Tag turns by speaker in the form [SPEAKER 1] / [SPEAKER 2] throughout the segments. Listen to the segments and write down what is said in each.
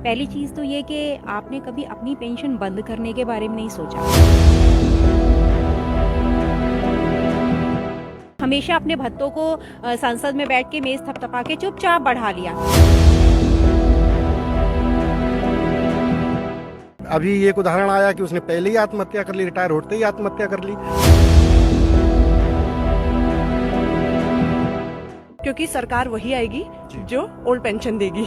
[SPEAKER 1] पहली चीज़ तो ये कि आपने कभी अपनी पेंशन बंद करने के बारे में नहीं सोचा। हमेशा अपने भत्तों को संसद में बैठ के मेज थपथपा के चुपचाप बढ़ा लिया।
[SPEAKER 2] अभी एक उदाहरण आया कि उसने पहले ही आत्महत्या कर ली, रिटायर होते ही आत्महत्या कर ली।
[SPEAKER 3] क्योंकि सरकार वही आएगी जो ओल्ड पेंशन देगी।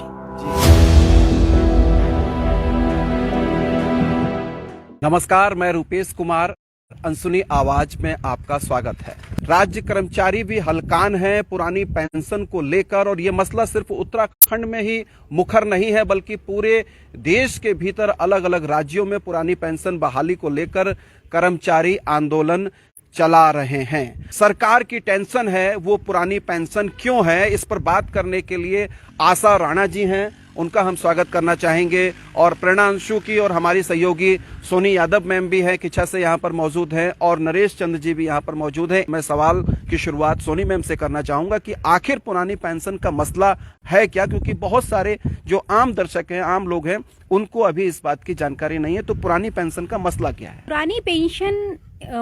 [SPEAKER 4] नमस्कार, मैं रूपेश कुमार, अनसुनी आवाज में आपका स्वागत है। राज्य कर्मचारी भी हलकान हैं पुरानी पेंशन को लेकर, और ये मसला सिर्फ उत्तराखंड में ही मुखर नहीं है बल्कि पूरे देश के भीतर अलग अलग राज्यों में पुरानी पेंशन बहाली को लेकर कर्मचारी आंदोलन चला रहे हैं। सरकार की टेंशन है वो पुरानी पेंशन क्यों है, इस पर बात करने के लिए आशा राणा जी हैं, उनका हम स्वागत करना चाहेंगे। और प्रेरणा अंशु की और हमारी सहयोगी सोनी यादव मैम भी हैं, किच्छा से यहाँ पर मौजूद हैं, और नरेश चंद्र जी भी यहाँ पर मौजूद हैं। मैं सवाल की शुरुआत सोनी मैम से करना चाहूंगा कि आखिर पुरानी पेंशन का मसला है क्या, क्योंकि बहुत सारे जो आम दर्शक हैं, आम लोग हैं, उनको अभी इस बात की जानकारी नहीं है। तो पुरानी पेंशन का मसला क्या है?
[SPEAKER 1] पुरानी पेंशन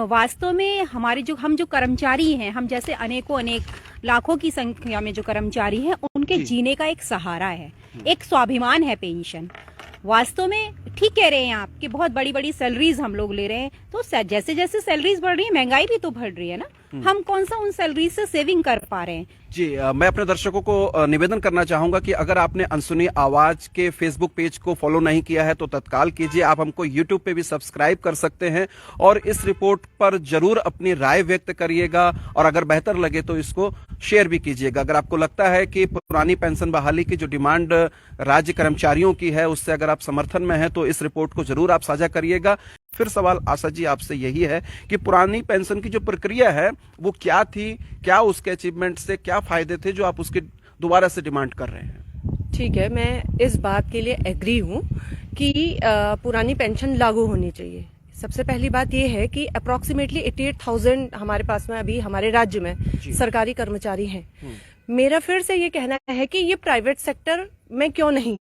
[SPEAKER 1] वास्तव में हमारे हम जो कर्मचारी हैं, हम जैसे अनेक लाखों की संख्या में जो कर्मचारी हैं, उनके जीने का एक सहारा है, एक स्वाभिमान है पेंशन। वास्तव में ठीक कह रहे हैं आप कि बहुत बड़ी बड़ी सैलरीज हम लोग ले रहे हैं, तो जैसे जैसे सैलरीज बढ़ रही है, महंगाई भी तो बढ़ रही है ना, हम कौन सा उन सैलरीज से सेविंग कर पा रहे हैं?
[SPEAKER 4] जी, मैं अपने दर्शकों को निवेदन करना चाहूंगा कि अगर आपने अनसुनी आवाज के फेसबुक पेज को फॉलो नहीं किया है तो तत्काल कीजिए। आप हमको यूट्यूब पे भी सब्सक्राइब कर सकते हैं, और इस रिपोर्ट पर जरूर अपनी राय व्यक्त करिएगा, और अगर बेहतर लगे तो इसको शेयर भी कीजिएगा। अगर आपको लगता है कि पुरानी पेंशन बहाली की जो डिमांड राज्य कर्मचारियों की है उससे अगर आप समर्थन में हैं तो इस रिपोर्ट को जरूर आप साझा करिएगा। फिर सवाल आशा जी आपसे यही है कि पुरानी पेंशन की जो प्रक्रिया है वो क्या थी, क्या उसके अचीवमेंट से क्या फायदे थे जो आप उसके दोबारा से डिमांड कर रहे हैं?
[SPEAKER 3] ठीक है, मैं इस बात के लिए एग्री हूँ कि पुरानी पेंशन लागू होनी चाहिए। सबसे पहली बात ये है कि अप्रोक्सीमेटली 88,000 हमारे पास में अभी हमारे राज्य में सरकारी कर्मचारी हैं। मेरा फिर से ये कहना है कि ये प्राइवेट सेक्टर में क्यों नहीं।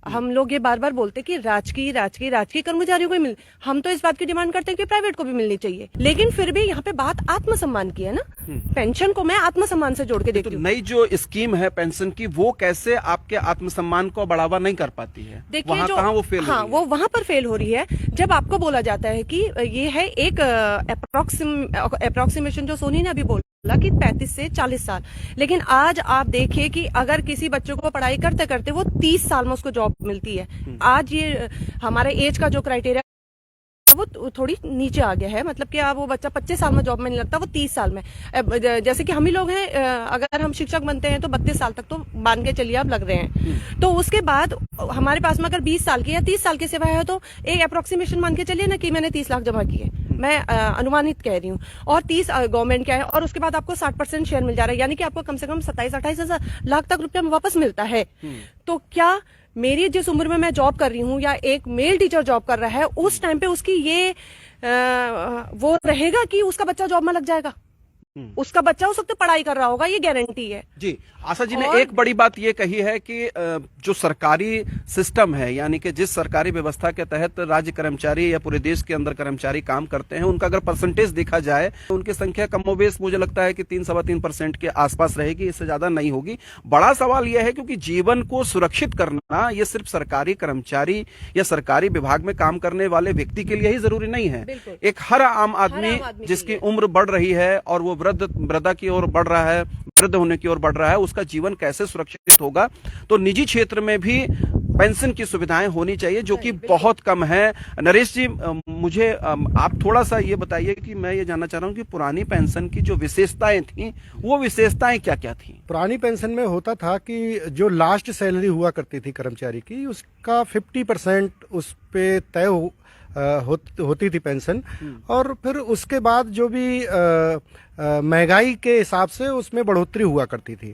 [SPEAKER 3] हम लोग ये बार बार बोलते कि राजकीय कर्मचारियों को मिल, हम तो इस बात की डिमांड करते हैं कि प्राइवेट को भी मिलनी चाहिए, लेकिन फिर भी यहाँ पे बात आत्मसम्मान की है ना। पेंशन को मैं आत्मसम्मान से जोड़ के देखती हूँ।
[SPEAKER 4] नई जो स्कीम है पेंशन की, वो कैसे आपके आत्मसम्मान को बढ़ावा नहीं कर पाती है?
[SPEAKER 3] देखिए
[SPEAKER 4] कहाँ वो फेल हो रही है?
[SPEAKER 3] वो वहां पर फेल हो रही है जब आपको बोला जाता है कि ये है एक अप्रोक्सीमेशन जो सोनी ने अभी बोला कि 35 से 40 साल, लेकिन आज आप देखिए कि अगर किसी बच्चों को पढ़ाई करते करते वो 30 साल में उसको जॉब मिलती है। आज ये हमारे एज का जो क्राइटेरिया वो थोड़ी नीचे आ गया है, मतलब कि अब वो बच्चा 25 साल में जॉब में नहीं लगता, वो 30 साल में। जैसे कि हम ही लोग हैं, अगर हम शिक्षक बनते हैं तो 32 साल तक तो मान के चलिए आप लग रहे हैं। तो उसके बाद हमारे पास में अगर 20 साल की या 30 साल की सेवा है तो एक अप्रोक्सीमेशन मान के चलिए ना कि मैंने 30 लाख जमा किए, मैं अनुमानित कह रही हूँ, और 30 गवर्नमेंट क्या है, और उसके बाद आपको 60% शेयर मिल जा रहा है, यानी कि आपको कम से कम 27-28 लाख तक रुपया वापस मिलता है। तो क्या मेरी जिस उम्र में मैं जॉब कर रही हूँ या एक मेल टीचर जॉब कर रहा है, उस टाइम पे उसकी ये वो रहेगा कि उसका बच्चा जॉब में लग जाएगा? उसका बच्चा उस वक्त पढ़ाई कर रहा होगा, ये गारंटी है।
[SPEAKER 4] जी, आशा जी ने एक बड़ी बात ये कही है कि जो सरकारी सिस्टम है, यानी कि जिस सरकारी व्यवस्था के तहत राज्य कर्मचारी या पूरे देश के अंदर कर्मचारी काम करते हैं, उनका अगर परसेंटेज देखा जाए तो उनकी संख्या कमोबेश मुझे लगता है कि 3-3.25% के आसपास रहेगी, इससे ज्यादा नहीं होगी। बड़ा सवाल यह है क्योंकि जीवन को सुरक्षित करना ये सिर्फ सरकारी कर्मचारी या सरकारी विभाग में काम करने वाले व्यक्ति के लिए ही जरूरी नहीं है। एक हर आम आदमी जिसकी उम्र बढ़ रही है और वो वृद्धा की ओर बढ़ रहा है, वृद्ध होने की ओर बढ़ रहा है, उसका जीवन कैसे सुरक्षित होगा? तो निजी क्षेत्र में भी पेंशन की सुविधाएं होनी चाहिए, जो कि बहुत कम है। नरेश जी, मुझे आप थोड़ा सा ये बताइए कि मैं ये जानना चाह रहा हूँ कि पुरानी पेंशन की जो विशेषताएं थी, वो विशेषताएं क्या क्या थी?
[SPEAKER 2] पुरानी पेंशन में होता था कि जो लास्ट सैलरी हुआ करती थी कर्मचारी की, उसका 50% उस पे तय होती थी पेंशन, और फिर उसके बाद जो भी महंगाई के हिसाब से उसमें बढ़ोतरी हुआ करती थी,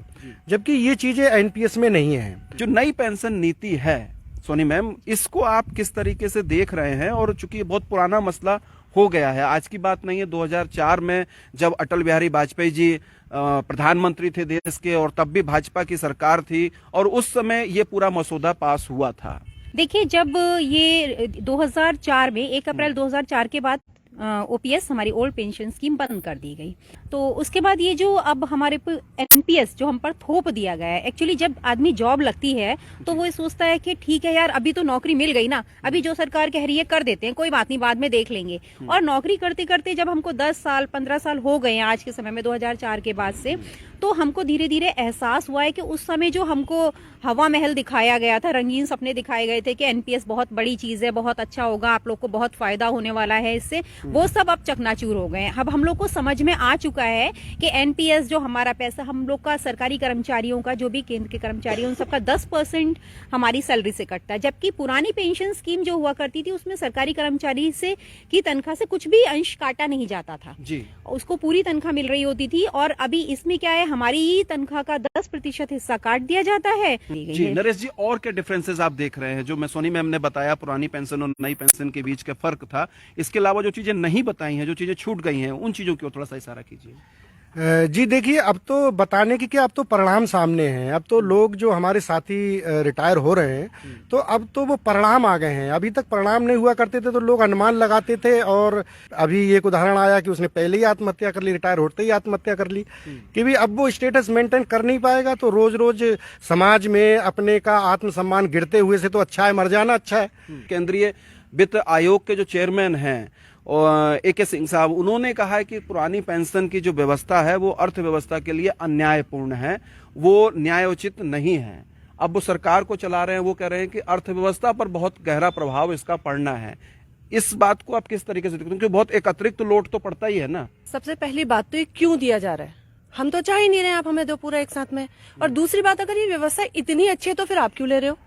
[SPEAKER 2] जबकि ये चीजें एनपीएस में नहीं है।
[SPEAKER 4] जो नई पेंशन नीति है सोनी मैम, इसको आप किस तरीके से देख रहे हैं? और चूंकि ये बहुत पुराना मसला हो गया है, आज की बात नहीं है, 2004 में जब अटल बिहारी वाजपेयी जी प्रधानमंत्री थे देश के, और तब भी भाजपा की सरकार थी, और उस समय ये पूरा मसौदा पास हुआ था।
[SPEAKER 1] देखिए, जब ये 2004 में 1 अप्रैल 2004 के बाद ओपीएस हमारी ओल्ड पेंशन स्कीम बंद कर दी गई, तो उसके बाद ये जो अब हमारे एनपीएस जो हम पर थोप दिया गया है, एक्चुअली जब आदमी जॉब लगती है तो वो सोचता है कि ठीक है यार, अभी तो नौकरी मिल गई ना, अभी जो सरकार कह रही है कर देते हैं, कोई बात नहीं, बाद में देख लेंगे। और नौकरी करते करते जब हमको 10 साल 15 साल हो गए हैं आज के समय में 2004 के बाद से, तो हमको धीरे धीरे एहसास हुआ है कि उस समय जो हमको हवा महल दिखाया गया था, रंगीन सपने दिखाए गए थे कि एनपीएस बहुत बड़ी चीज है, बहुत अच्छा होगा, आप लोग को बहुत फायदा होने वाला है इससे, वो सब अब चकनाचूर हो गए हैं। अब हम लोग को समझ में आ चुका है कि एनपीएस जो हमारा पैसा हम लोग का, सरकारी कर्मचारियों का, जो भी केंद्र के कर्मचारी उन सबका 10% हमारी सैलरी से कटता है, जबकि पुरानी पेंशन स्कीम जो हुआ करती थी उसमें सरकारी कर्मचारी से की तनख्वाह से कुछ भी अंश काटा नहीं जाता था
[SPEAKER 4] जी,
[SPEAKER 1] उसको पूरी तनख्वाह मिल रही होती थी। और अभी इसमें क्या है, हमारी तनख्वाह का 10% हिस्सा काट दिया जाता है।
[SPEAKER 4] जी नरेश जी, और क्या डिफरेंसेस आप देख रहे हैं? जो मैं सोनी मैम ने बताया पुरानी पेंशन और नई पेंशन के बीच का फर्क था, इसके अलावा जो चीजें नहीं बताई हैं, जो चीजें छूट गई हैं, उन चीजों की ओर थोड़ा सा इशारा कीजिए।
[SPEAKER 2] जी देखिए, अब तो बताने की क्या, अब तो परिणाम सामने हैं। अब तो लोग जो हमारे साथी रिटायर हो रहे हैं, तो अब तो वो परिणाम आ गए हैं। अभी तक परिणाम नहीं हुआ करते थे तो लोग अनुमान लगाते थे, और अभी एक उदाहरण आया कि उसने पहले ही आत्महत्या कर ली, रिटायर होते ही आत्महत्या कर ली, कि भी अब वो स्टेटस मेंटेन कर नहीं पाएगा, तो रोज रोज समाज में अपने का आत्मसम्मान गिरते हुए से तो अच्छा है मर जाना अच्छा है।
[SPEAKER 4] केंद्रीय वित्त आयोग के जो चेयरमैन हैं और AK सिंह साहब, उन्होंने कहा है कि पुरानी पेंशन की जो व्यवस्था है वो अर्थव्यवस्था के लिए अन्यायपूर्ण है, वो न्यायोचित नहीं है। अब वो सरकार को चला रहे हैं, वो कह रहे हैं कि अर्थव्यवस्था पर बहुत गहरा प्रभाव इसका पड़ना है। इस बात को आप किस तरीके से देखते हैं? क्योंकि बहुत एक अतिरिक्त लोड तो पड़ता ही है ना।
[SPEAKER 3] सबसे पहली बात तो ये क्यों दिया जा रहा है, हम तो चाह ही नहीं रहे, आप हमें दो पूरा एक साथ में। और दूसरी बात, अगर ये व्यवस्था इतनी अच्छी है तो फिर आप क्यों ले रहे हो?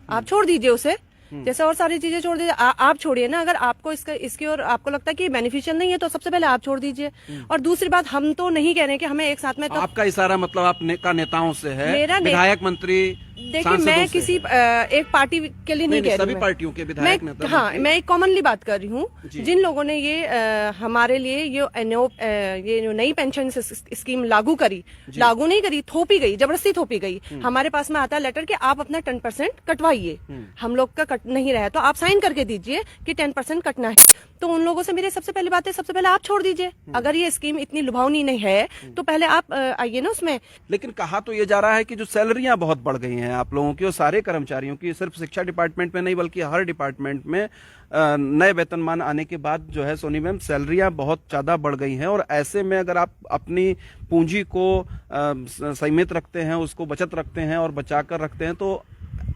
[SPEAKER 3] आप छोड़ दीजिए उसे, जैसे और सारी चीजें छोड़ दीजिए। आप छोड़िए ना, अगर आपको इसकी और आपको लगता है कि बेनिफिशियल नहीं है तो सबसे पहले आप छोड़ दीजिए। और दूसरी बात, हम तो नहीं कह रहे कि हमें एक साथ में तो,
[SPEAKER 4] आपका इशारा मतलब आप नेताओं से है,
[SPEAKER 3] मेरा
[SPEAKER 4] विधायक मंत्री
[SPEAKER 3] देखिए, मैं किसी एक पार्टी के लिए नहीं कह रही,
[SPEAKER 4] सभी पार्टियों के विधायक नेता।
[SPEAKER 3] हाँ, मैं एक कॉमनली बात कर रही हूँ। जिन लोगों ने ये हमारे लिए ये जो नई पेंशन स्कीम लागू नहीं करी, थोपी गई, जबरदस्ती थोपी गई। हमारे पास में आता है लेटर कि आप अपना 10% कटवाइए, हम लोग का कट नहीं रहा है तो आप साइन करके दीजिए कि 10% कटना है। तो उन लोगों से मेरी सबसे पहली बात है, सबसे पहले आप छोड़ दीजिए। अगर ये स्कीम इतनी लुभावनी नहीं है तो पहले आप आइए ना उसमें।
[SPEAKER 4] लेकिन कहा तो ये जा रहा है कि जो सैलरियां बहुत बढ़ गई हैं आप लोगों की और सारे कर्मचारियों की, सिर्फ शिक्षा डिपार्टमेंट में नहीं बल्कि हर डिपार्टमेंट में नए वेतनमान आने के बाद जो है सोनी मैम सैलरियां बहुत ज्यादा बढ़ गई हैं। और ऐसे में अगर आप अपनी पूंजी को सीमित रखते हैं, उसको बचत रखते हैं और बचा कर रखते हैं, तो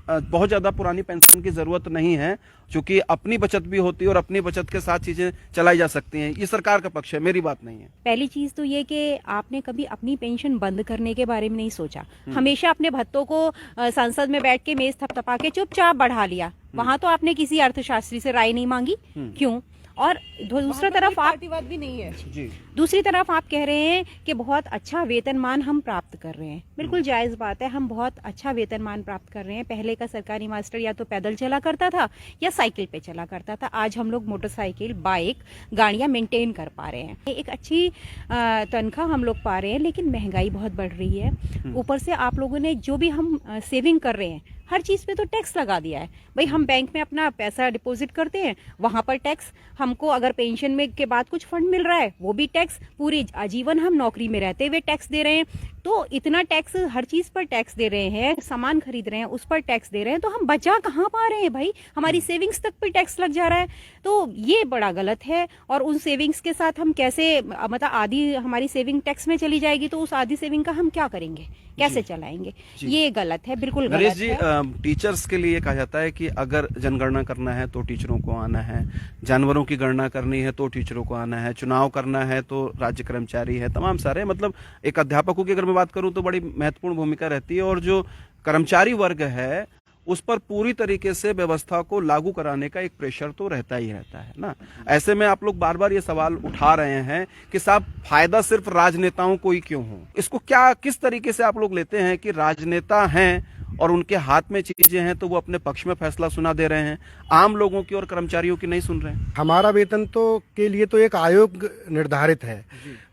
[SPEAKER 4] बहुत ज्यादा पुरानी पेंशन की जरूरत नहीं है, क्योंकि अपनी बचत भी होती है और अपनी बचत के साथ चीजें चलाई जा सकती हैं। ये सरकार का पक्ष है, मेरी बात नहीं है।
[SPEAKER 1] पहली चीज तो ये कि आपने कभी अपनी पेंशन बंद करने के बारे में नहीं सोचा, हमेशा अपने भत्तों को संसद में बैठ के मेज थपथपा के चुपचाप बढ़ा लिया। वहां तो आपने किसी अर्थशास्त्री से राय नहीं मांगी, क्यों? और दूसरा तरफ आप
[SPEAKER 3] पार्टीवाद भी नहीं है
[SPEAKER 4] जी,
[SPEAKER 1] दूसरी तरफ आप कह रहे हैं कि बहुत अच्छा वेतनमान हम प्राप्त कर रहे हैं। बिल्कुल जायज बात है, हम बहुत अच्छा वेतनमान प्राप्त कर रहे हैं। पहले का सरकारी मास्टर या तो पैदल चला करता था या साइकिल पे चला करता था, आज हम लोग मोटरसाइकिल, बाइक, गाड़ियां मेंटेन कर पा रहे हैं। एक अच्छी तनख्वाह हम लोग पा रहे हैं, लेकिन महंगाई बहुत बढ़ रही है। ऊपर से आप लोगों ने जो भी हम सेविंग कर रहे हैं, हर चीज पे तो टैक्स लगा दिया है। भाई, हम बैंक में अपना पैसा डिपॉजिट करते हैं, वहां पर टैक्स, हमको अगर पेंशन में के बाद कुछ फंड मिल रहा है वो भी टैक्स, पूरी आजीवन हम नौकरी में रहते हुए टैक्स दे रहे हैं। तो इतना टैक्स, हर चीज पर टैक्स दे रहे हैं, सामान खरीद रहे हैं उस पर टैक्स दे रहे हैं, तो हम बचा कहाँ पा रहे हैं भाई? हमारी सेविंग्स तक पे टैक्स लग जा रहा है, तो ये बड़ा गलत है। और उन सेविंग्स के साथ हम कैसे, मतलब आधी हमारी सेविंग टैक्स में चली जाएगी, तो उस आधी सेविंग का हम क्या करेंगे, कैसे चलाएंगे? ये गलत है, बिल्कुल गलत है।
[SPEAKER 4] टीचर्स के लिए कहा जाता है कि अगर जनगणना करना है तो टीचरों को आना है, जानवरों की गणना करनी है तो टीचरों को आना है, चुनाव करना है तो राज्य कर्मचारी है, तमाम सारे, मतलब एक अध्यापकों की अगर मैं बात करूं तो बड़ी महत्वपूर्ण भूमिका रहती है। और जो कर्मचारी वर्ग है उस पर पूरी तरीके से व्यवस्था को लागू कराने का एक प्रेशर तो रहता ही रहता है ना। ऐसे में आप लोग बार बार ये सवाल उठा रहे हैं कि साहब फायदा सिर्फ राजनेताओं को ही क्यों हो? इसको क्या, किस तरीके से आप लोग लेते हैं कि राजनेता हैं और उनके हाथ में चीजें हैं तो वो अपने पक्ष में फैसला सुना दे रहे हैं, आम लोगों की और कर्मचारियों की नहीं सुन रहे हैं।
[SPEAKER 2] हमारा वेतन तो के लिए तो एक आयोग निर्धारित है,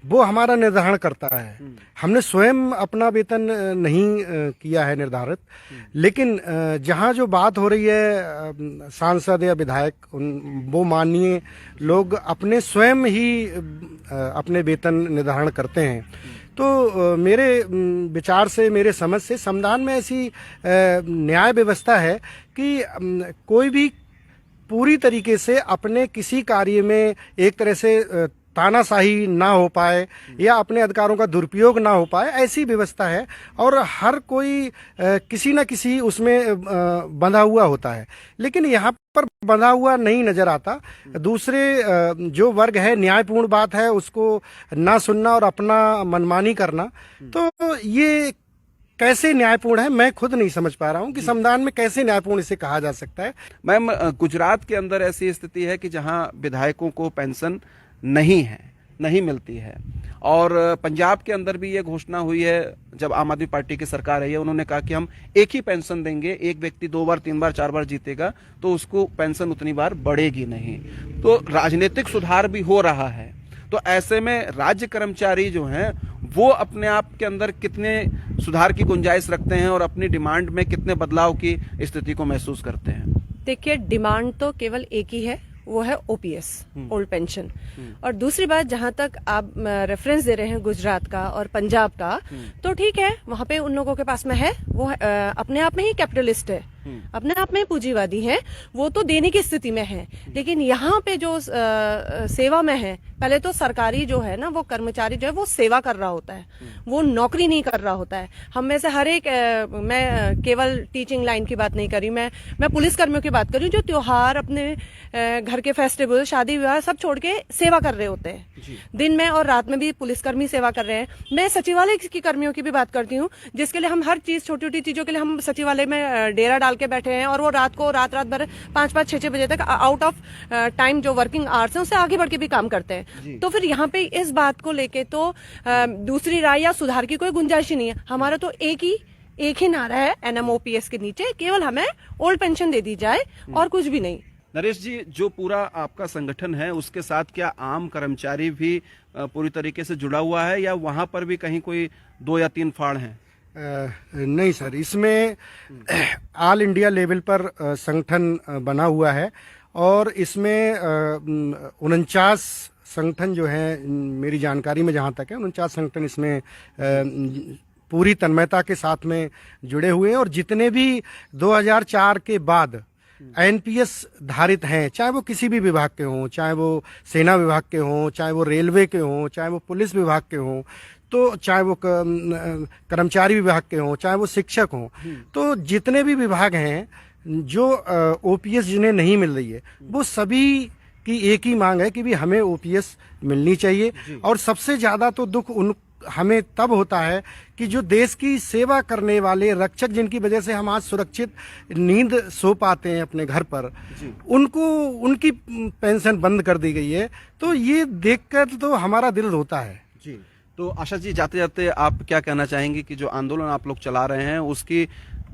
[SPEAKER 2] वो हमारा निर्धारण करता है। हमने स्वयं अपना वेतन नहीं किया है निर्धारित, लेकिन जहाँ जो बात हो रही है सांसद या विधायक वो माननीय लोग अपने स्वयं ही अपने वेतन निर्धारण करते हैं। तो मेरे विचार से, मेरे समझ से संविधान में ऐसी न्याय व्यवस्था है कि कोई भी पूरी तरीके से अपने किसी कार्य में एक तरह से तानाशाही ना हो पाए या अपने अधिकारों का दुरुपयोग ना हो पाए, ऐसी व्यवस्था है। और हर कोई किसी न किसी उसमें बंधा हुआ होता है, लेकिन यहाँ पर बंधा हुआ नहीं नजर आता। दूसरे जो वर्ग है, न्यायपूर्ण बात है उसको ना सुनना और अपना मनमानी करना, तो ये कैसे न्यायपूर्ण है मैं खुद नहीं समझ पा रहा हूं कि संविधान में कैसे न्यायपूर्ण इसे कहा जा सकता है।
[SPEAKER 4] मैम, गुजरात के अंदर ऐसी स्थिति है कि जहां विधायकों को पेंशन नहीं मिलती है, और पंजाब के अंदर भी ये घोषणा हुई है जब आम आदमी पार्टी की सरकार आई है, उन्होंने कहा कि हम एक ही पेंशन देंगे, एक व्यक्ति 2 बार 3 बार 4 बार जीतेगा तो उसको पेंशन उतनी बार बढ़ेगी नहीं। तो राजनीतिक सुधार भी हो रहा है, तो ऐसे में राज्य कर्मचारी जो हैं वो अपने आप के अंदर कितने सुधार की गुंजाइश रखते हैं और अपनी डिमांड में कितने बदलाव की स्थिति को महसूस करते हैं?
[SPEAKER 3] देखिए, डिमांड तो केवल एक ही है, वो है ओपीएस, ओल्ड पेंशन। और दूसरी बात, जहां तक आप रेफरेंस दे रहे हैं गुजरात का और पंजाब का, तो ठीक है, वहां पे उन लोगों के पास में है, वो अपने आप में ही कैपिटलिस्ट है, अपने आप में पूंजीवादी है, वो तो देने की स्थिति में है। लेकिन यहाँ पे जो सेवा में है, पहले तो सरकारी जो है ना, वो कर्मचारी जो है वो सेवा कर रहा होता है, वो नौकरी नहीं कर रहा होता है। हम में से हर एक, मैं केवल टीचिंग लाइन की बात नहीं करी, मैं पुलिस कर्मियों की बात करी जो त्योहार, अपने घर के फेस्टिवल, शादी विवाह सब छोड़ के सेवा कर रहे होते हैं। दिन में और रात में भी पुलिसकर्मी सेवा कर रहे हैं। मैं सचिवालय की कर्मियों की भी बात करती हूँ, जिसके लिए हम हर चीज, छोटी छोटी चीजों के लिए हम सचिवालय में डेरा डाल के बैठे हैं, और वो रात भर 5-5, 6-6 बजे तक आउट ऑफ टाइम जो वर्किंग आवर्स हैं उससे आगे बढ़ के भी काम करते हैं। तो फिर यहाँ पे इस बात को लेके तो दूसरी राय या सुधार की कोई गुंजाइश ही नहीं है। हमारा तो एक ही नारा है एनएमओपीएस के नीचे, केवल हमें ओल्ड पेंशन दे दी जाए और कुछ भी नहीं।
[SPEAKER 4] नरेश जी, जो पूरा आपका संगठन है उसके साथ क्या आम कर्मचारी भी पूरी तरीके से जुड़ा हुआ है, या वहां पर भी कहीं कोई 2 या 3 फाड़ हैं?
[SPEAKER 2] नहीं सर, इसमें ऑल इंडिया लेवल पर संगठन बना हुआ है, और इसमें 49 संगठन जो है, मेरी जानकारी में जहाँ तक है 49 संगठन इसमें पूरी तन्मयता के साथ में जुड़े हुए हैं। और जितने भी 2004 के बाद एनपीएस धारित हैं, चाहे वो किसी भी विभाग के हों, चाहे वो सेना विभाग के हों, चाहे वो रेलवे के हों, चाहे वो पुलिस विभाग के हों, तो चाहे वो कर्मचारी विभाग के हों, चाहे वो शिक्षक हों, तो जितने भी विभाग हैं जो ओपीएस जिन्हें नहीं मिल रही है, वो सभी की एक ही मांग है कि भी हमें ओपीएस मिलनी चाहिए। और सबसे ज्यादा तो दुख हमें तब होता है कि जो देश की सेवा करने वाले रक्षक, जिनकी वजह से हम आज सुरक्षित नींद सो पाते हैं अपने घर पर, उनकी पेंशन बंद कर दी गई है। तो ये देखकर तो हमारा दिल रोता है।
[SPEAKER 4] जी, तो आशा जी, जाते जाते आप क्या कहना चाहेंगे कि जो आंदोलन आप लोग चला रहे हैं उसकी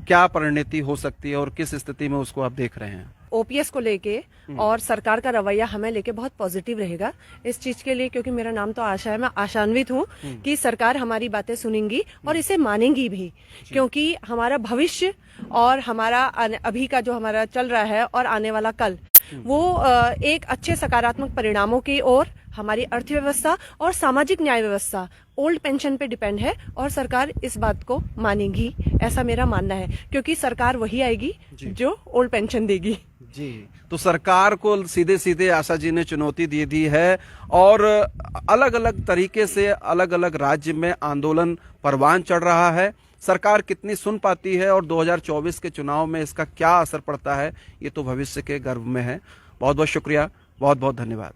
[SPEAKER 4] क्या परिणति हो सकती है और किस स्थिति में उसको आप देख रहे हैं?
[SPEAKER 3] ओपीएस को लेके और सरकार का रवैया हमें लेके बहुत पॉजिटिव रहेगा इस चीज के लिए, क्योंकि मेरा नाम तो आशा है। मैं आशान्वित हूँ कि सरकार हमारी बातें सुनेंगी और इसे मानेंगी भी, क्योंकि हमारा भविष्य और हमारा अभी का जो हमारा चल रहा है और आने वाला कल, वो एक अच्छे सकारात्मक परिणामों की ओर हमारी अर्थव्यवस्था और सामाजिक न्याय व्यवस्था ओल्ड पेंशन पे डिपेंड है, और सरकार इस बात को मानेगी, ऐसा मेरा मानना है, क्योंकि सरकार वही आएगी जो ओल्ड पेंशन देगी।
[SPEAKER 4] जी, तो सरकार को सीधे सीधे आशा जी ने चुनौती दे दी है, और अलग अलग तरीके से अलग अलग राज्य में आंदोलन परवान चढ़ रहा है। सरकार कितनी सुन पाती है और 2024 के चुनाव में इसका क्या असर पड़ता है, ये तो भविष्य के गर्भ में है। बहुत बहुत शुक्रिया, बहुत बहुत धन्यवाद।